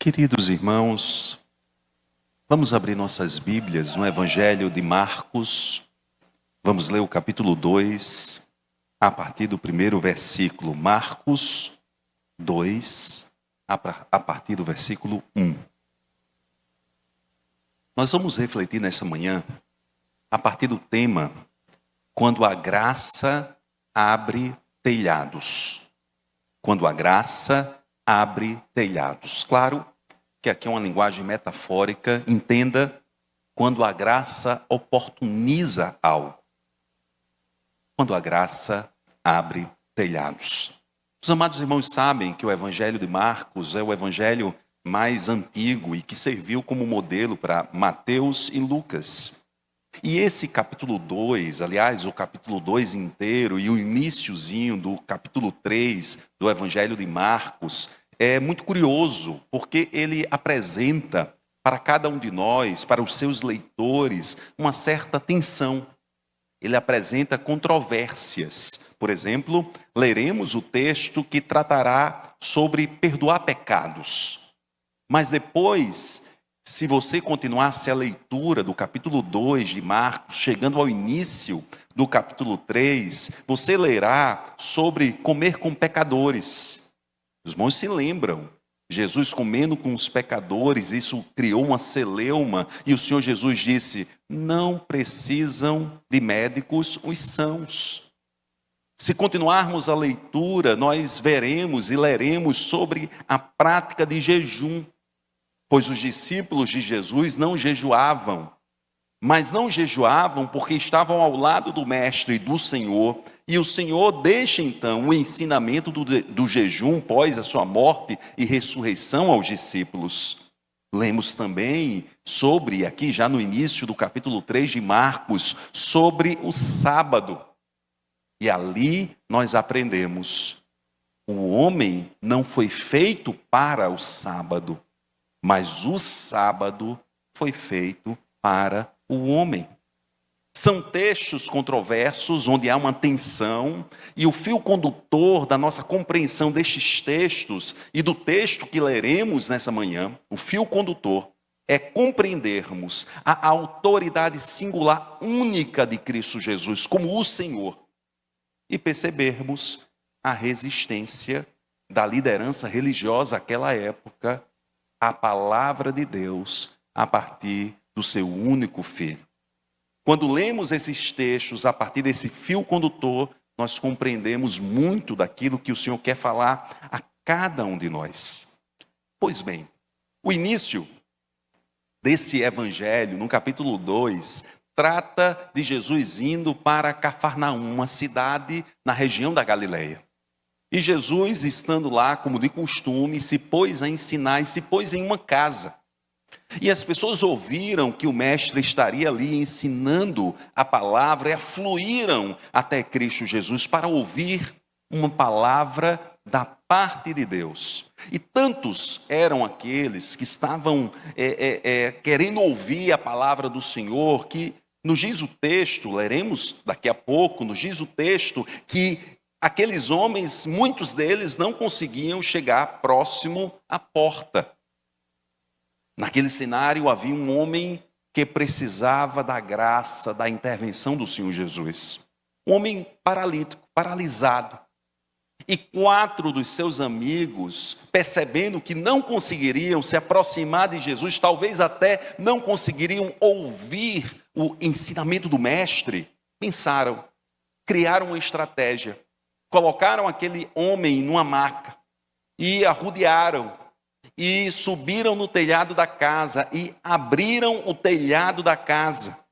Queridos irmãos, vamos abrir nossas Bíblias no Evangelho de Marcos. Vamos ler o capítulo 2, a partir do primeiro versículo. Marcos 2, a partir do versículo 1. Nós vamos refletir nessa manhã, a partir do tema, quando a graça abre telhados. Quando a graça abre telhados. Claro que aqui é uma linguagem metafórica, entenda, quando a graça oportuniza algo. Quando a graça abre telhados. Os amados irmãos sabem que o Evangelho de Marcos é o evangelho mais antigo e que serviu como modelo para Mateus e Lucas. E esse capítulo 2, aliás, o capítulo 2 inteiro e o iniciozinho do capítulo 3 do Evangelho de Marcos é muito curioso, porque ele apresenta para cada um de nós, para os seus leitores, uma certa tensão. Ele apresenta controvérsias. Por exemplo, leremos o texto que tratará sobre perdoar pecados. Mas depois, se você continuasse a leitura do capítulo 2 de Marcos, chegando ao início do capítulo 3, você lerá sobre comer com pecadores. Os irmãos se lembram, Jesus comendo com os pecadores, isso criou uma celeuma, e o Senhor Jesus disse, não precisam de médicos os sãos. Se continuarmos a leitura, nós veremos e leremos sobre a prática de jejum, pois os discípulos de Jesus não jejuavam, mas não jejuavam porque estavam ao lado do Mestre e do Senhor, e o Senhor deixa então o ensinamento do jejum pós a sua morte e ressurreição aos discípulos. Lemos também sobre, aqui já no início do capítulo 3 de Marcos, sobre o sábado. E ali nós aprendemos, o homem não foi feito para o sábado, mas o sábado foi feito para o homem. São textos controversos, onde há uma tensão, e o fio condutor da nossa compreensão destes textos e do texto que leremos nessa manhã, o fio condutor é compreendermos a autoridade singular única de Cristo Jesus como o Senhor e percebermos a resistência da liderança religiosa àquela época à palavra de Deus a partir do seu único filho. Quando lemos esses textos a partir desse fio condutor, nós compreendemos muito daquilo que o Senhor quer falar a cada um de nós. Pois bem, o início desse evangelho, no capítulo 2, trata de Jesus indo para Cafarnaum, uma cidade na região da Galileia. E Jesus, estando lá, como de costume, se pôs a ensinar e se pôs em uma casa. E as pessoas ouviram que o mestre estaria ali ensinando a palavra e afluíram até Cristo Jesus para ouvir uma palavra da parte de Deus. E tantos eram aqueles que estavam querendo ouvir a palavra do Senhor, que nos diz o texto, leremos daqui a pouco, nos diz o texto que aqueles homens, muitos deles não conseguiam chegar próximo à porta. Naquele cenário havia um homem que precisava da graça, da intervenção do Senhor Jesus. Um homem paralítico, paralisado. E 4 dos seus amigos, percebendo que não conseguiriam se aproximar de Jesus, talvez até não conseguiriam ouvir o ensinamento do mestre, pensaram, criaram uma estratégia. Colocaram aquele homem numa maca e arrodearam. E subiram no telhado da casa e abriram o telhado da casa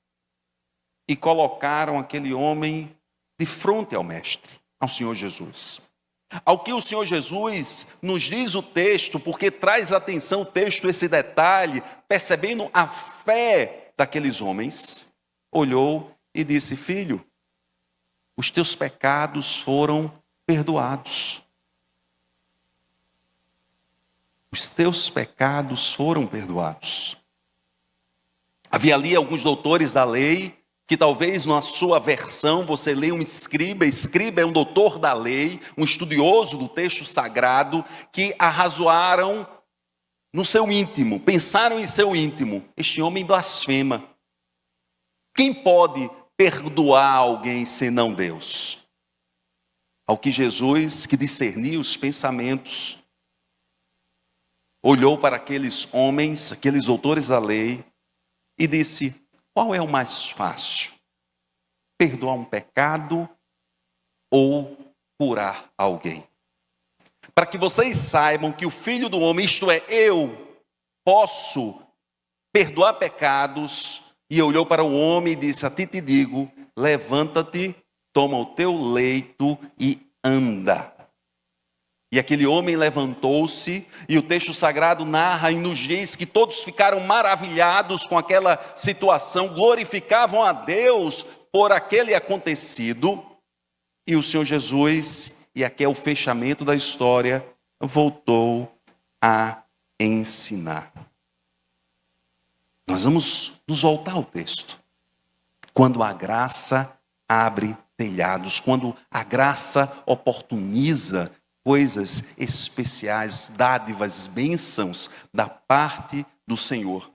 e colocaram aquele homem de frente ao mestre, ao Senhor Jesus. Ao que o Senhor Jesus nos diz o texto, porque traz atenção o texto, esse detalhe, percebendo a fé daqueles homens, olhou e disse, filho, os teus pecados foram perdoados. Os teus pecados foram perdoados. Havia ali alguns doutores da lei, que talvez na sua versão você lê um escriba é um doutor da lei, um estudioso do texto sagrado, que arrazoaram no seu íntimo, pensaram em seu íntimo: este homem blasfema. Quem pode perdoar alguém senão Deus? Ao que Jesus, que discernia os pensamentos, olhou para aqueles homens, aqueles autores da lei, e disse: qual é o mais fácil? Perdoar um pecado ou curar alguém? Para que vocês saibam que o Filho do Homem, isto é, eu, posso perdoar pecados. E olhou para o homem e disse: a ti te digo, levanta-te, toma o teu leito e anda. E aquele homem levantou-se, e o texto sagrado narra e nos diz que todos ficaram maravilhados com aquela situação, glorificavam a Deus por aquele acontecido. E o Senhor Jesus, e aqui é o fechamento da história, voltou a ensinar. Nós vamos nos voltar ao texto. Quando a graça abre telhados, quando a graça oportuniza coisas especiais, dádivas, bênçãos da parte do Senhor.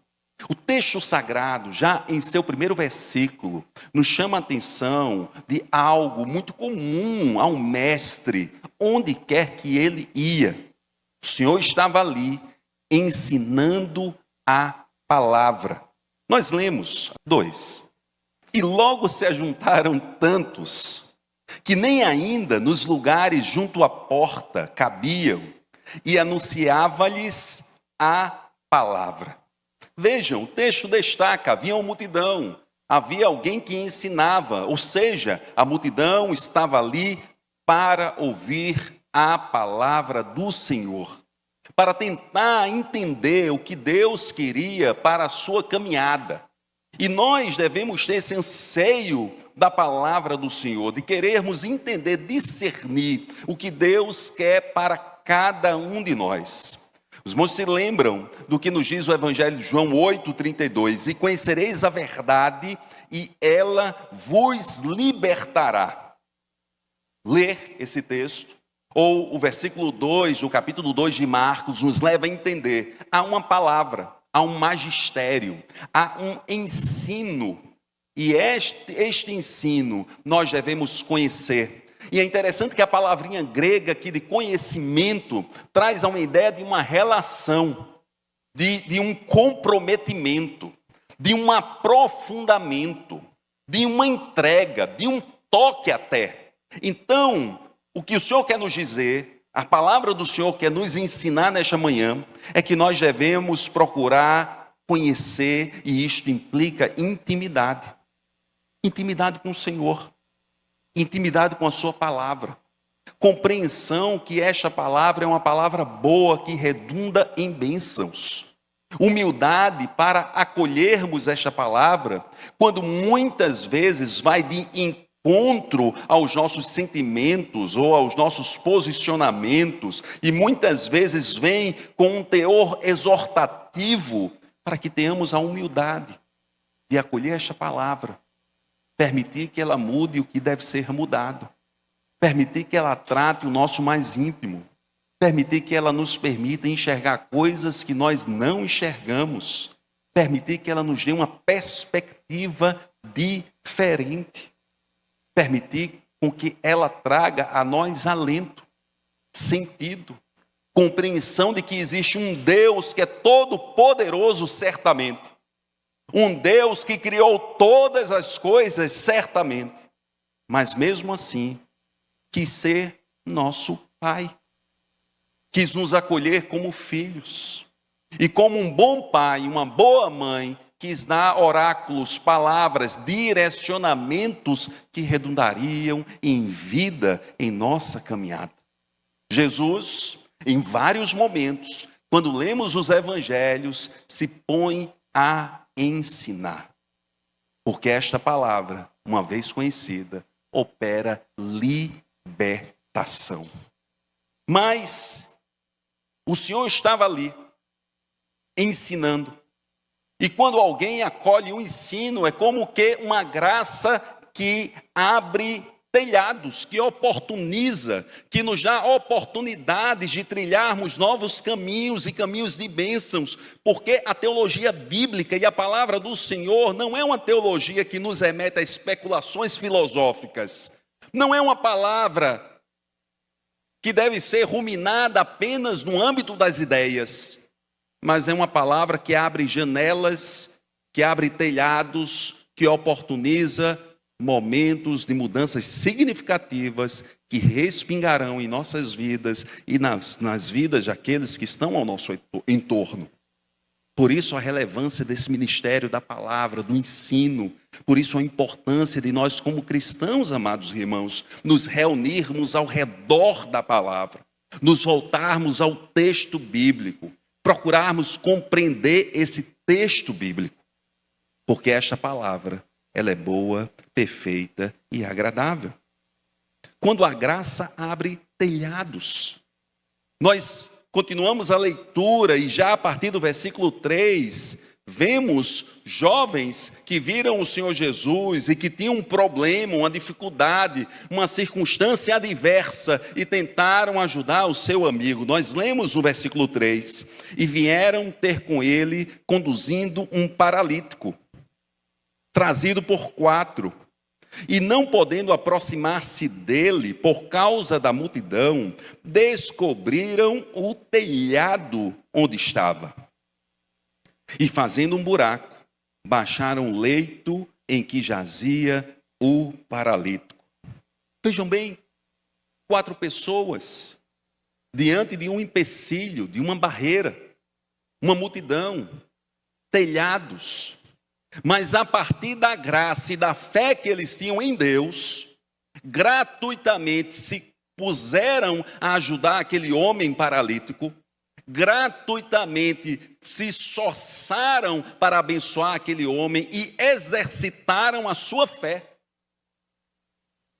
O texto sagrado, já em seu primeiro versículo, nos chama a atenção de algo muito comum ao mestre, onde quer que ele ia. O Senhor estava ali ensinando a palavra. Nós lemos 2. E logo se ajuntaram tantos, que nem ainda nos lugares junto à porta cabiam, e anunciava-lhes a palavra. Vejam, o texto destaca: havia uma multidão, havia alguém que ensinava, ou seja, a multidão estava ali para ouvir a palavra do Senhor, para tentar entender o que Deus queria para a sua caminhada. E nós devemos ter esse anseio da palavra do Senhor, de querermos entender, discernir o que Deus quer para cada um de nós. Os irmãos se lembram do que nos diz o Evangelho de João 8,32: e conhecereis a verdade, e ela vos libertará. Ler esse texto, ou o versículo 2 do capítulo 2 de Marcos, nos leva a entender: há uma palavra, há um magistério, há um ensino, e este ensino nós devemos conhecer. E é interessante que a palavrinha grega aqui de conhecimento traz uma ideia de uma relação, de um comprometimento, de um aprofundamento, de uma entrega, de um toque até. Então, o que o Senhor quer nos dizer, a palavra do Senhor quer nos ensinar nesta manhã, é que nós devemos procurar conhecer, e isto implica intimidade. Intimidade com o Senhor, intimidade com a sua palavra, compreensão que esta palavra é uma palavra boa que redunda em bênçãos, humildade para acolhermos esta palavra, quando muitas vezes vai de encontro aos nossos sentimentos ou aos nossos posicionamentos, e muitas vezes vem com um teor exortativo, para que tenhamos a humildade de acolher esta palavra, permitir que ela mude o que deve ser mudado, permitir que ela trate o nosso mais íntimo, permitir que ela nos permita enxergar coisas que nós não enxergamos, permitir que ela nos dê uma perspectiva diferente, permitir com que ela traga a nós alento, sentido, compreensão de que existe um Deus que é todo poderoso, certamente, um Deus que criou todas as coisas, certamente, mas mesmo assim, quis ser nosso Pai, quis nos acolher como filhos, e como um bom pai, uma boa mãe, quis dar oráculos, palavras, direcionamentos que redundariam em vida em nossa caminhada. Jesus, em vários momentos, quando lemos os evangelhos, se põe a ensinar, porque esta palavra, uma vez conhecida, opera libertação. Mas o Senhor estava ali, ensinando, e quando alguém acolhe um ensino, é como que uma graça que abre telhados, que oportuniza, que nos dá oportunidades de trilharmos novos caminhos e caminhos de bênçãos, porque a teologia bíblica e a palavra do Senhor não é uma teologia que nos remete a especulações filosóficas, não é uma palavra que deve ser ruminada apenas no âmbito das ideias, mas é uma palavra que abre janelas, que abre telhados, que oportuniza momentos de mudanças significativas que respingarão em nossas vidas e nas vidas daqueles que estão ao nosso entorno. Por isso a relevância desse ministério da palavra, do ensino, por isso a importância de nós como cristãos, amados irmãos, nos reunirmos ao redor da palavra, nos voltarmos ao texto bíblico, procurarmos compreender esse texto bíblico, porque esta palavra, ela é boa, perfeita e agradável. Quando a graça abre telhados. Nós continuamos a leitura e já a partir do versículo 3, vemos jovens que viram o Senhor Jesus e que tinham um problema, uma dificuldade, uma circunstância adversa e tentaram ajudar o seu amigo. Nós lemos no versículo 3, e vieram ter com ele conduzindo um paralítico, trazido por 4, e não podendo aproximar-se dele por causa da multidão, descobriram o telhado onde estava. E fazendo um buraco, baixaram o leito em que jazia o paralítico. Vejam bem, 4 pessoas diante de um empecilho, de uma barreira, uma multidão, telhados. Mas a partir da graça e da fé que eles tinham em Deus, gratuitamente se puseram a ajudar aquele homem paralítico, gratuitamente se esforçaram para abençoar aquele homem e exercitaram a sua fé.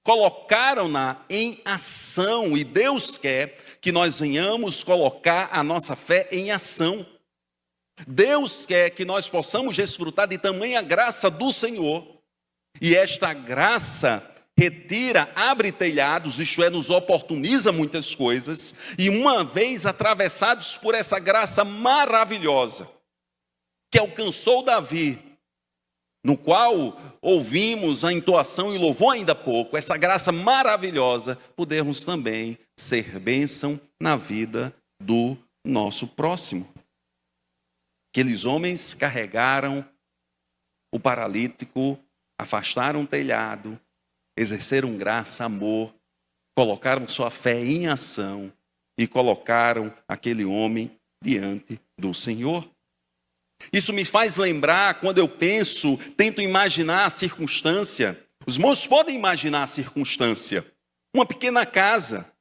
Colocaram-na em ação, e Deus quer que nós venhamos colocar a nossa fé em ação. Deus quer que nós possamos desfrutar de tamanha graça do Senhor, e esta graça retira, abre telhados, isto é, nos oportuniza muitas coisas, e uma vez atravessados por essa graça maravilhosa, que alcançou Davi, no qual ouvimos a entoação e louvor ainda há pouco, essa graça maravilhosa, podemos também ser bênção na vida do nosso próximo. Aqueles homens carregaram o paralítico, afastaram o telhado, exerceram graça, amor, colocaram sua fé em ação e colocaram aquele homem diante do Senhor. Isso me faz lembrar, quando eu penso, tento imaginar a circunstância. Os irmãos podem imaginar a circunstância. Uma pequena casa,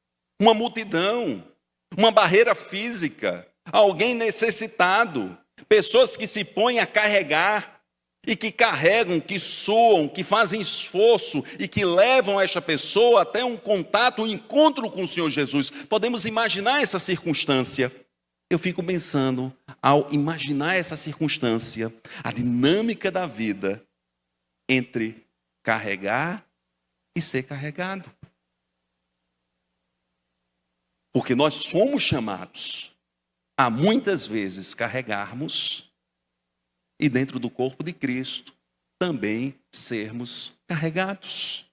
uma multidão, uma barreira física, alguém necessitado. Pessoas que se põem a carregar e que carregam, que suam, que fazem esforço e que levam esta pessoa até um contato, um encontro com o Senhor Jesus. Podemos imaginar essa circunstância. Eu fico pensando, ao imaginar essa circunstância, a dinâmica da vida entre carregar e ser carregado. Porque nós somos chamados a muitas vezes carregarmos e dentro do corpo de Cristo também sermos carregados.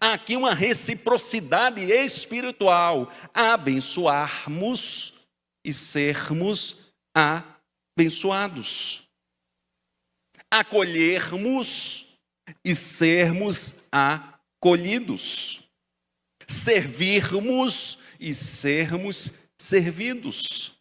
Há aqui uma reciprocidade espiritual, abençoarmos e sermos abençoados, acolhermos e sermos acolhidos, servirmos e sermos servidos.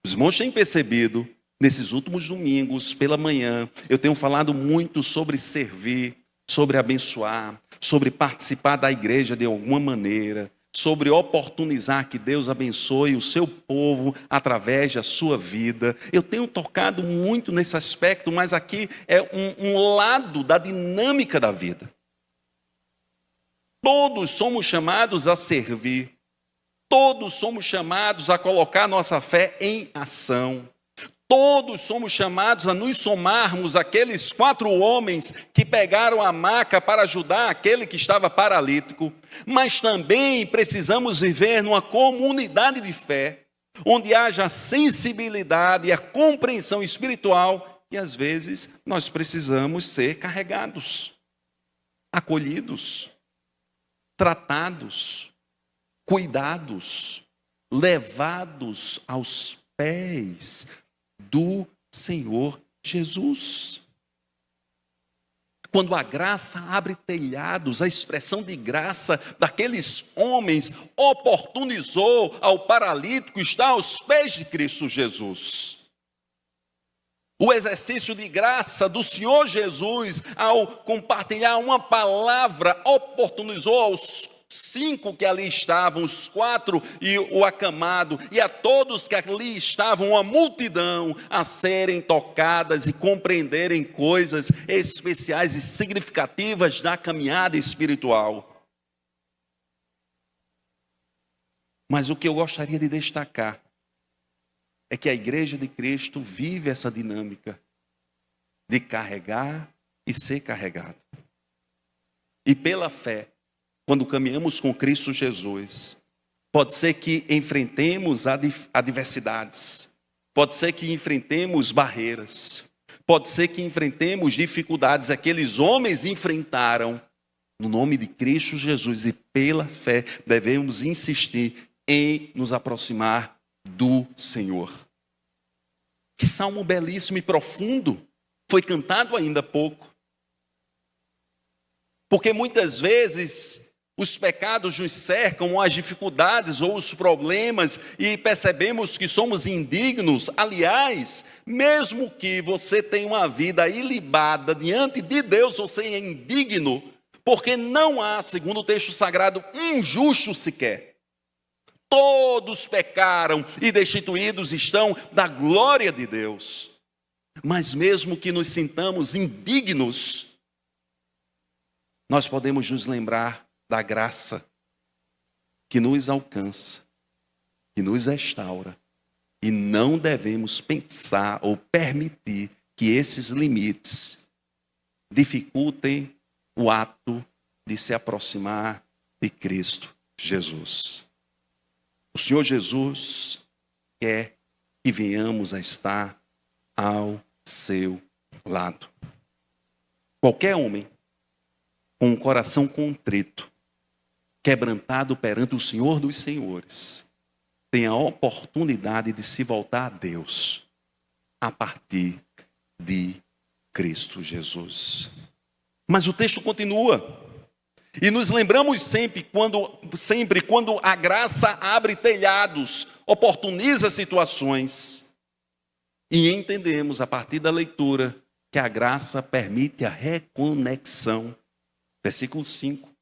Os irmãos têm percebido, nesses últimos domingos, pela manhã, eu tenho falado muito sobre servir, sobre abençoar, sobre participar da igreja de alguma maneira, sobre oportunizar que Deus abençoe o seu povo através da sua vida. Eu tenho tocado muito nesse aspecto, mas aqui é um lado da dinâmica da vida. Todos somos chamados a servir. Todos somos chamados a colocar nossa fé em ação. Todos somos chamados a nos somarmos àqueles 4 homens que pegaram a maca para ajudar aquele que estava paralítico, mas também precisamos viver numa comunidade de fé, onde haja a sensibilidade e a compreensão espiritual, e às vezes nós precisamos ser carregados, acolhidos, tratados, cuidados, levados aos pés do Senhor Jesus. Quando a graça abre telhados, a expressão de graça daqueles homens oportunizou ao paralítico estar aos pés de Cristo Jesus. O exercício de graça do Senhor Jesus, ao compartilhar uma palavra, oportunizou aos 5 que ali estavam, os 4 e o acamado, e a todos que ali estavam, uma multidão, a serem tocadas e compreenderem coisas especiais e significativas da caminhada espiritual. Mas o que eu gostaria de destacar é que a Igreja de Cristo vive essa dinâmica de carregar e ser carregado. E pela fé, quando caminhamos com Cristo Jesus, pode ser que enfrentemos adversidades, pode ser que enfrentemos barreiras, pode ser que enfrentemos dificuldades. Aqueles homens enfrentaram, no nome de Cristo Jesus, e pela fé devemos insistir em nos aproximar do Senhor. Que salmo belíssimo e profundo, foi cantado ainda há pouco. Porque muitas vezes os pecados nos cercam, as dificuldades ou os problemas, e percebemos que somos indignos. Aliás, mesmo que você tenha uma vida ilibada diante de Deus, você é indigno, porque não há, segundo o texto sagrado, um justo sequer. Todos pecaram e destituídos estão da glória de Deus. Mas mesmo que nos sintamos indignos, nós podemos nos lembrar da graça que nos alcança, que nos restaura, e não devemos pensar ou permitir que esses limites dificultem o ato de se aproximar de Cristo Jesus. O Senhor Jesus quer que venhamos a estar ao seu lado. Qualquer homem com um coração contrito, quebrantado perante o Senhor dos Senhores, tem a oportunidade de se voltar a Deus a partir de Cristo Jesus. Mas o texto continua. E nos lembramos sempre quando a graça abre telhados, oportuniza situações. E entendemos a partir da leitura que a graça permite a reconexão. Versículo 5.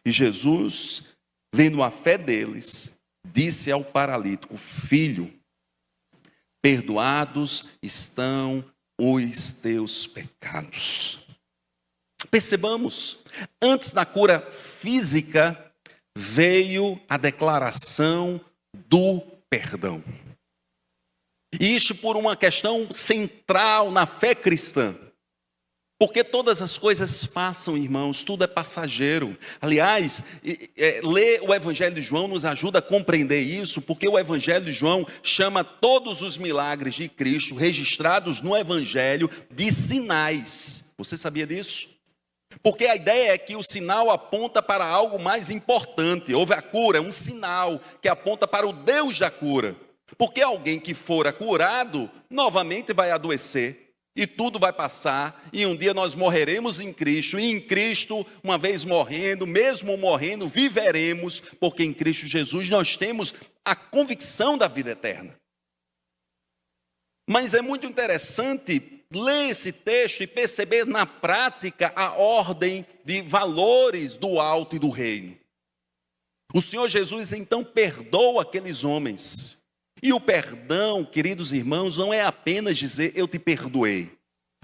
E Jesus, vendo a fé deles, disse ao paralítico: filho, perdoados estão os teus pecados. Percebamos, antes da cura física, veio a declaração do perdão. E isto por uma questão central na fé cristã. Porque todas as coisas passam, irmãos, tudo é passageiro. Aliás, ler o Evangelho de João nos ajuda a compreender isso, porque o Evangelho de João chama todos os milagres de Cristo registrados no Evangelho de sinais. Você sabia disso? Porque a ideia é que o sinal aponta para algo mais importante. Houve a cura, é um sinal que aponta para o Deus da cura. Porque alguém que fora curado, novamente vai adoecer. E tudo vai passar, e um dia nós morreremos em Cristo, e em Cristo, uma vez morrendo, mesmo morrendo, viveremos, porque em Cristo Jesus nós temos a convicção da vida eterna. Mas é muito interessante ler esse texto e perceber na prática a ordem de valores do alto e do reino. O Senhor Jesus então perdoa aqueles homens. E o perdão, queridos irmãos, não é apenas dizer eu te perdoei.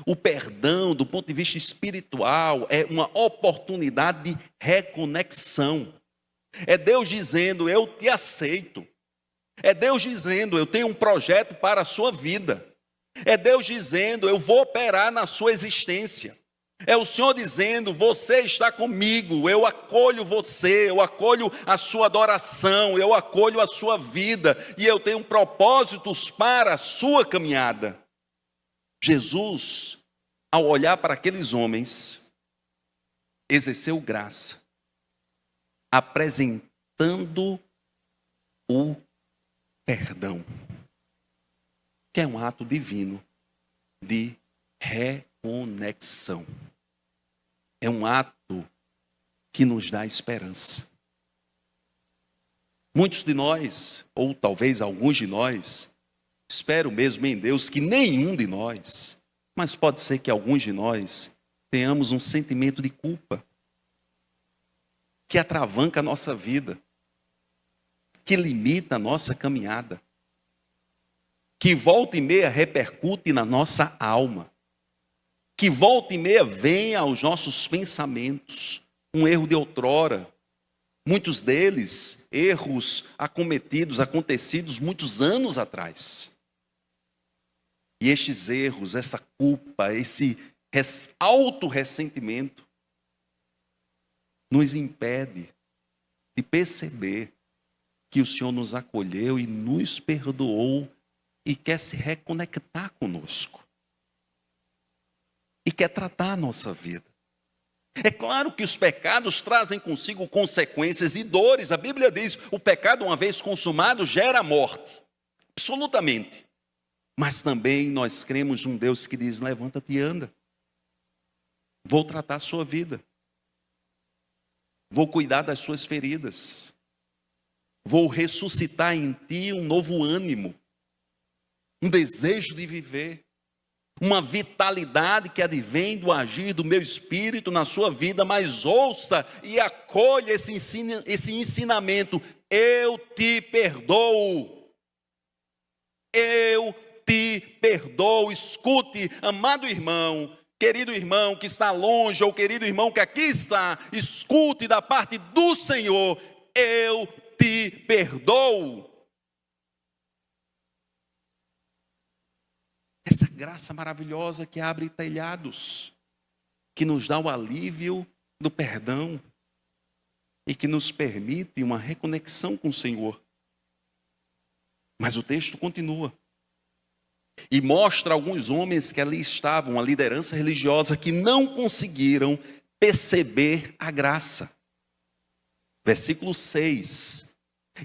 O perdão, do ponto de vista espiritual, é uma oportunidade de reconexão. É Deus dizendo eu te aceito. É Deus dizendo eu tenho um projeto para a sua vida. É Deus dizendo: eu vou operar na sua existência. É o Senhor dizendo: você está comigo, eu acolho você, eu acolho a sua adoração, eu acolho a sua vida, e eu tenho propósitos para a sua caminhada. Jesus, ao olhar para aqueles homens, exerceu graça, apresentando o perdão, que é um ato divino de reconexão. É um ato que nos dá esperança. Muitos de nós, ou talvez alguns de nós, espero mesmo em Deus que nenhum de nós, mas pode ser que alguns de nós tenhamos um sentimento de culpa que atravanca a nossa vida, que limita a nossa caminhada, que volta e meia repercute na nossa alma, que volta e meia vem aos nossos pensamentos, um erro de outrora, muitos deles erros acontecidos muitos anos atrás. E estes erros, essa culpa, esse auto-ressentimento, nos impede de perceber que o Senhor nos acolheu e nos perdoou e quer se reconectar conosco. E quer tratar a nossa vida. É claro que os pecados trazem consigo consequências e dores. A Bíblia diz: o pecado, uma vez consumado, gera morte. Absolutamente. Mas também nós cremos num Deus que diz: levanta-te e anda. Vou tratar a sua vida. Vou cuidar das suas feridas. Vou ressuscitar em ti um novo ânimo. Um desejo de viver. Uma vitalidade que advém do agir do meu espírito na sua vida, mas ouça e acolha esse ensinamento: eu te perdoo. Eu te perdoo. Escute, amado irmão, querido irmão que está longe, ou querido irmão que aqui está, escute da parte do Senhor: eu te perdoo. Essa graça maravilhosa que abre telhados, que nos dá o alívio do perdão e que nos permite uma reconexão com o Senhor. Mas o texto continua e mostra alguns homens que ali estavam, uma liderança religiosa, que não conseguiram perceber a graça. Versículo 6.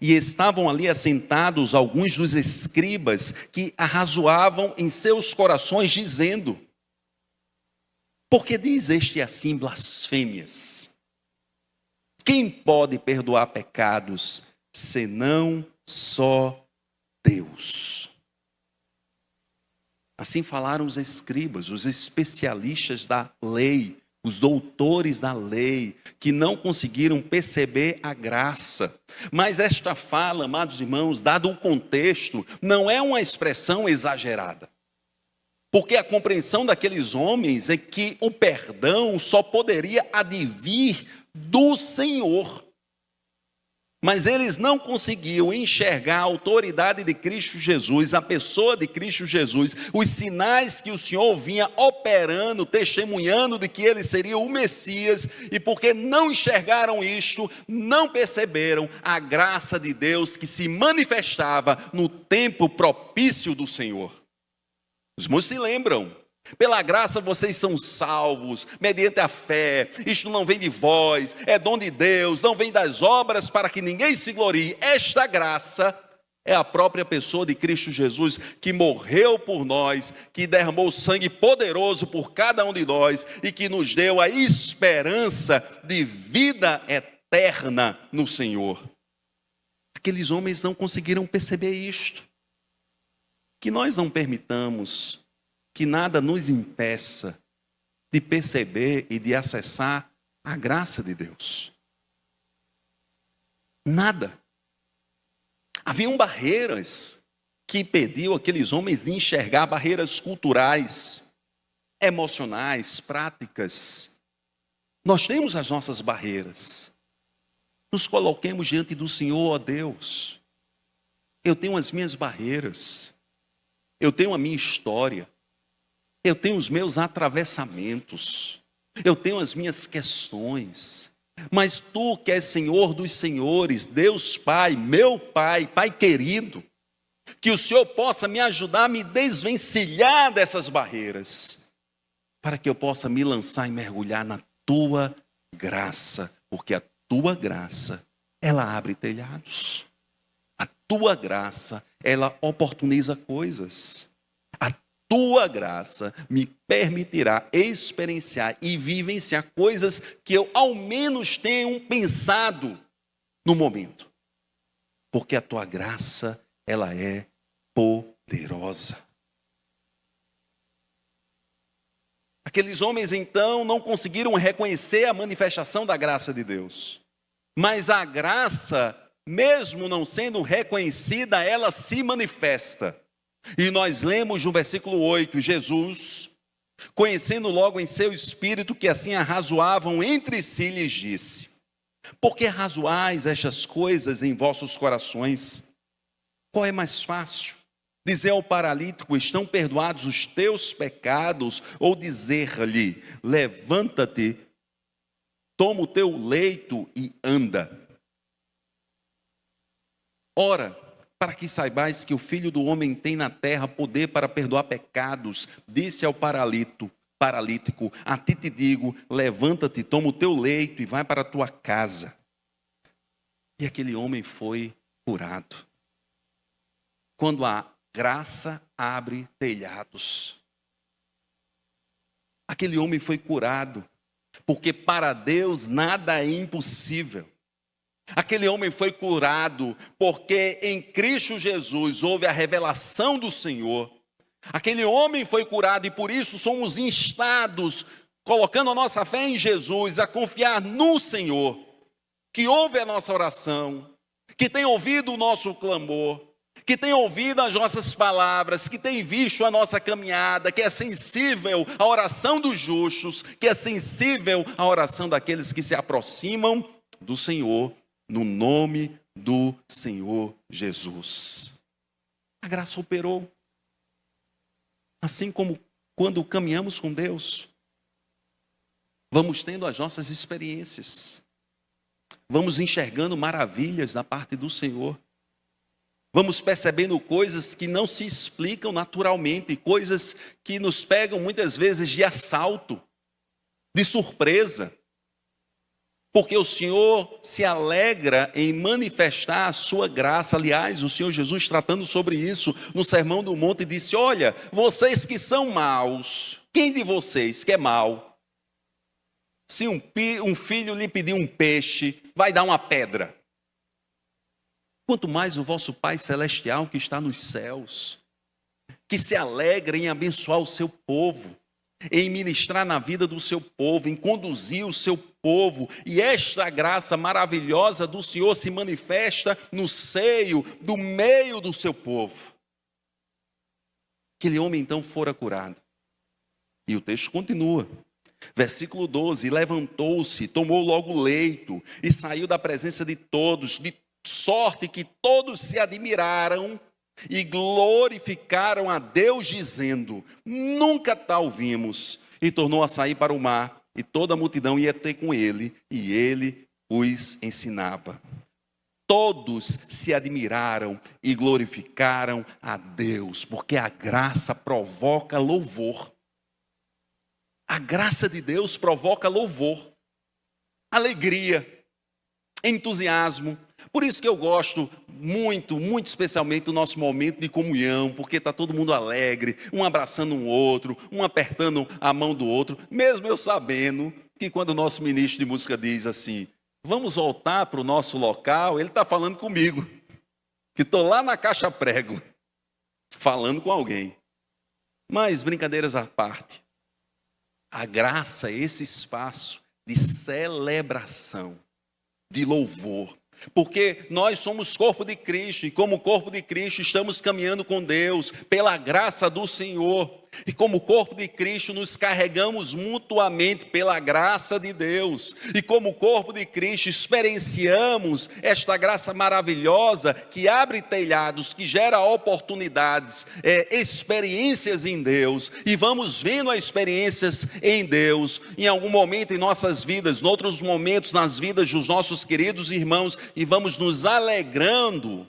E estavam ali assentados alguns dos escribas que arrazoavam em seus corações, dizendo: por que diz este assim blasfêmias? Quem pode perdoar pecados, senão só Deus? Assim falaram os escribas, os especialistas da lei, os doutores da lei, que não conseguiram perceber a graça. Mas esta fala, amados irmãos, dado o contexto, não é uma expressão exagerada. Porque a compreensão daqueles homens é que o perdão só poderia advir do Senhor. Mas eles não conseguiam enxergar a autoridade de Cristo Jesus, a pessoa de Cristo Jesus, os sinais que o Senhor vinha operando, testemunhando de que ele seria o Messias, e porque não enxergaram isto, não perceberam a graça de Deus que se manifestava no tempo propício do Senhor. Os irmãos se lembram: pela graça vocês são salvos, mediante a fé. Isto não vem de vós, é dom de Deus, não vem das obras para que ninguém se glorie. Esta graça é a própria pessoa de Cristo Jesus, que morreu por nós, que derramou sangue poderoso por cada um de nós e que nos deu a esperança de vida eterna no Senhor. Aqueles homens não conseguiram perceber isto. Que nós não permitamos que nada nos impeça de perceber e de acessar a graça de Deus. Nada. Haviam barreiras que impediam aqueles homens de enxergar, barreiras culturais, emocionais, práticas. Nós temos as nossas barreiras. Nos coloquemos diante do Senhor, ó Deus. Eu tenho as minhas barreiras. eu tenho a minha história, eu tenho os meus atravessamentos, eu tenho as minhas questões. Mas tu que és Senhor dos senhores, Deus Pai, meu Pai, Pai querido, que o Senhor possa me ajudar a me desvencilhar dessas barreiras, para que eu possa me lançar e mergulhar na tua graça, porque a tua graça, ela abre telhados. A tua graça, ela oportuniza coisas. A tua graça me permitirá experienciar e vivenciar coisas que eu ao menos tenho pensado no momento. Porque a tua graça, ela é poderosa. Aqueles homens então não conseguiram reconhecer a manifestação da graça de Deus. Mas a graça, mesmo não sendo reconhecida, ela se manifesta. E nós lemos no versículo 8, Jesus, conhecendo logo em seu espírito que assim arrazoavam entre si, lhes disse: por que arrazoais estas coisas em vossos corações? Qual é mais fácil? Dizer ao paralítico: estão perdoados os teus pecados, ou dizer-lhe: levanta-te, toma o teu leito e anda? Ora, para que saibais que o Filho do Homem tem na terra poder para perdoar pecados, disse ao paralítico: a ti te digo, levanta-te, toma o teu leito e vai para a tua casa. E aquele homem foi curado. Quando a graça abre telhados. Aquele homem foi curado, porque para Deus nada é impossível. Aquele homem foi curado, porque em Cristo Jesus houve a revelação do Senhor. Aquele homem foi curado e por isso somos instados, colocando a nossa fé em Jesus, a confiar no Senhor, que ouve a nossa oração, que tem ouvido o nosso clamor, que tem ouvido as nossas palavras, que tem visto a nossa caminhada, que é sensível à oração dos justos, que é sensível à oração daqueles que se aproximam do Senhor, no nome do Senhor Jesus. A graça operou. Assim como quando caminhamos com Deus, vamos tendo as nossas experiências, vamos enxergando maravilhas da parte do Senhor. Vamos percebendo coisas que não se explicam naturalmente, coisas que nos pegam muitas vezes de assalto, de surpresa. Porque o Senhor se alegra em manifestar a sua graça. Aliás, o Senhor Jesus, tratando sobre isso no Sermão do Monte, disse: olha, vocês que são maus, quem de vocês que é mau? Se um filho lhe pedir um peixe, vai dar uma pedra. Quanto mais o vosso Pai Celestial que está nos céus, que se alegra em abençoar o seu povo, em ministrar na vida do seu povo, em conduzir o seu povo. E esta graça maravilhosa do Senhor se manifesta no seio, do meio do seu povo. Aquele homem então fora curado. E o texto continua. Versículo 12, levantou-se, tomou logo o leito e saiu da presença de todos, de sorte que todos se admiraram e glorificaram a Deus, dizendo: nunca tal vimos. E tornou a sair para o mar, e toda a multidão ia ter com ele, e ele os ensinava. Todos se admiraram e glorificaram a Deus, porque a graça provoca louvor. A graça de Deus provoca louvor, alegria, entusiasmo. Por isso que eu gosto muito, muito especialmente do nosso momento de comunhão, porque está todo mundo alegre, um abraçando um outro, um apertando a mão do outro, mesmo eu sabendo que quando o nosso ministro de música diz assim: vamos voltar para o nosso local, ele está falando comigo, que estou lá na caixa prego, falando com alguém. Mas, brincadeiras à parte, a graça é esse espaço de celebração, de louvor. Porque nós somos corpo de Cristo, e como corpo de Cristo estamos caminhando com Deus, pela graça do Senhor. E como corpo de Cristo, nos carregamos mutuamente pela graça de Deus. E como corpo de Cristo, experienciamos esta graça maravilhosa que abre telhados, que gera oportunidades, experiências em Deus. E vamos vendo as experiências em Deus, em algum momento em nossas vidas, em outros momentos nas vidas dos nossos queridos irmãos, e vamos nos alegrando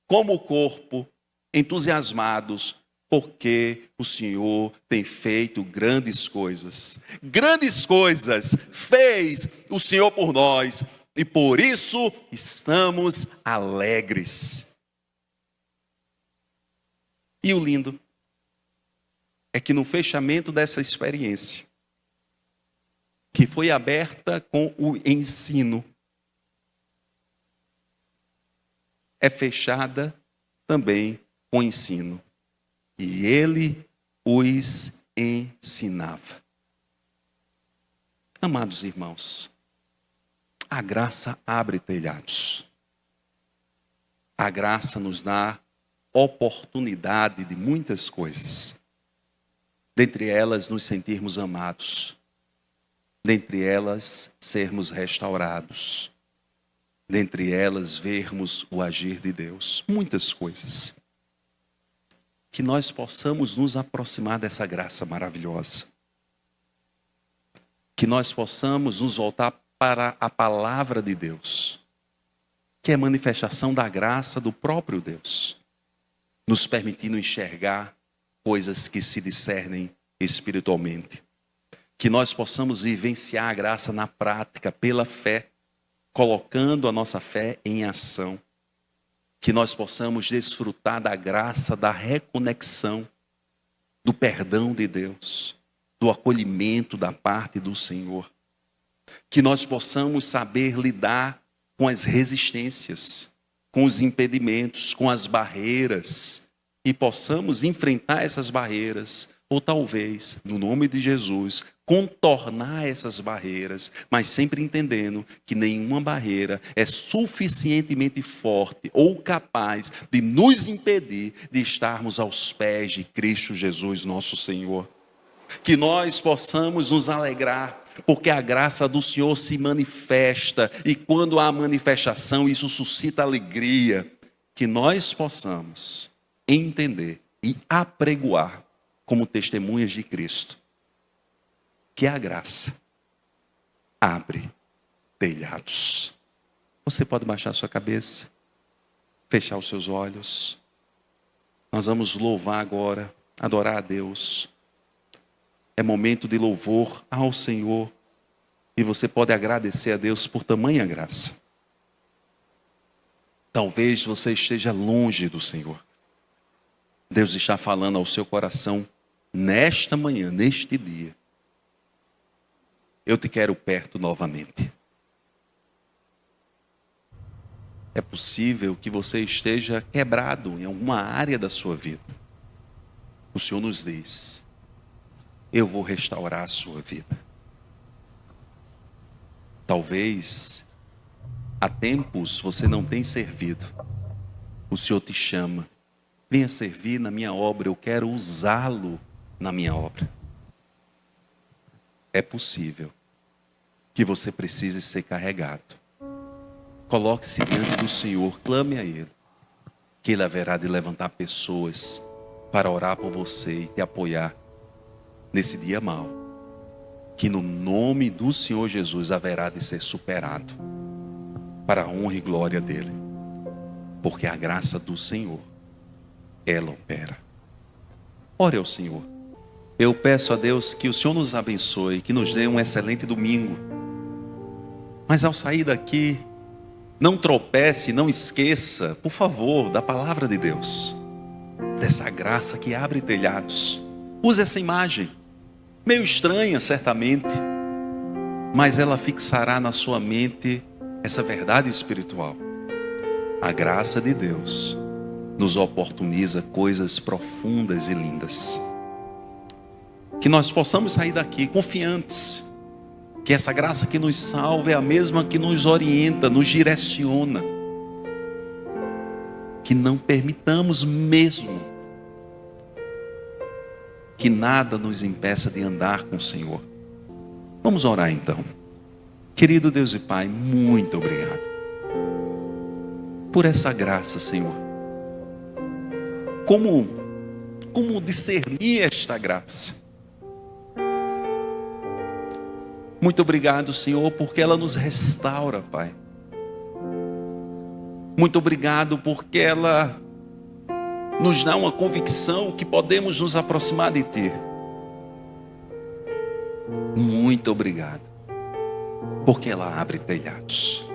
como corpo, entusiasmados, porque o Senhor tem feito grandes coisas. Grandes coisas fez o Senhor por nós, e por isso estamos alegres. E o lindo é que no fechamento dessa experiência, que foi aberta com o ensino, é fechada também com o ensino. E ele os ensinava. Amados irmãos, a graça abre telhados. A graça nos dá oportunidade de muitas coisas. Dentre elas, nos sentirmos amados. Dentre elas, sermos restaurados. Dentre elas, vermos o agir de Deus. Muitas coisas. Que nós possamos nos aproximar dessa graça maravilhosa. Que nós possamos nos voltar para a palavra de Deus, que é manifestação da graça do próprio Deus, nos permitindo enxergar coisas que se discernem espiritualmente. Que nós possamos vivenciar a graça na prática, pela fé, colocando a nossa fé em ação. Que nós possamos desfrutar da graça, da reconexão, do perdão de Deus, do acolhimento da parte do Senhor. Que nós possamos saber lidar com as resistências, com os impedimentos, com as barreiras, e possamos enfrentar essas barreiras, ou talvez, no nome de Jesus, contornar essas barreiras, mas sempre entendendo que nenhuma barreira é suficientemente forte ou capaz de nos impedir de estarmos aos pés de Cristo Jesus, nosso Senhor. Que nós possamos nos alegrar, porque a graça do Senhor se manifesta, e quando há manifestação, isso suscita alegria. Que nós possamos entender e apregoar como testemunhas de Cristo, que a graça abre telhados. Você pode baixar sua cabeça, fechar os seus olhos. Nós vamos louvar agora, adorar a Deus. É momento de louvor ao Senhor, e você pode agradecer a Deus por tamanha graça. Talvez você esteja longe do Senhor. Deus está falando ao seu coração nesta manhã, neste dia. Eu te quero perto novamente. É possível que você esteja quebrado em alguma área da sua vida. O Senhor nos diz: eu vou restaurar a sua vida. Talvez há tempos você não tenha servido. O Senhor te chama: venha servir na minha obra, eu quero usá-lo na minha obra. É possível que você precise ser carregado. Coloque-se diante do Senhor, clame a Ele, que Ele haverá de levantar pessoas para orar por você e te apoiar nesse dia mau, que no nome do Senhor Jesus haverá de ser superado, para a honra e glória dEle, porque a graça do Senhor, ela opera. Ore ao Senhor. Eu peço a Deus que o Senhor nos abençoe, que nos dê um excelente domingo. Mas ao sair daqui, não tropece, não esqueça, por favor, da palavra de Deus, dessa graça que abre telhados. Use essa imagem, meio estranha certamente, mas ela fixará na sua mente essa verdade espiritual. A graça de Deus nos oportuniza coisas profundas e lindas. Que nós possamos sair daqui confiantes, que essa graça que nos salva é a mesma que nos orienta, nos direciona. Que não permitamos mesmo que nada nos impeça de andar com o Senhor. Vamos orar então. Querido Deus e Pai, muito obrigado por essa graça, Senhor. Como discernir esta graça? Muito obrigado, Senhor, porque ela nos restaura, Pai. Muito obrigado porque ela nos dá uma convicção que podemos nos aproximar de Ti. Muito obrigado, porque ela abre telhados.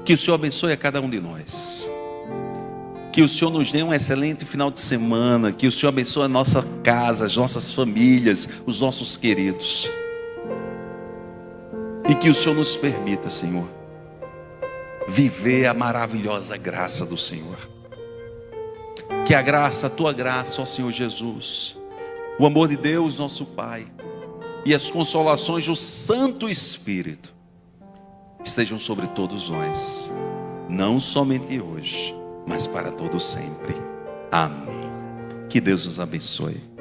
Que o Senhor abençoe a cada um de nós. Que o Senhor nos dê um excelente final de semana. Que o Senhor abençoe a nossa casa, as nossas famílias, os nossos queridos. E que o Senhor nos permita, Senhor, viver a maravilhosa graça do Senhor. Que a graça, a Tua graça, ó Senhor Jesus, o amor de Deus, nosso Pai, e as consolações do Santo Espírito estejam sobre todos nós, não somente hoje, mas para todo sempre. Amém. Que Deus nos abençoe.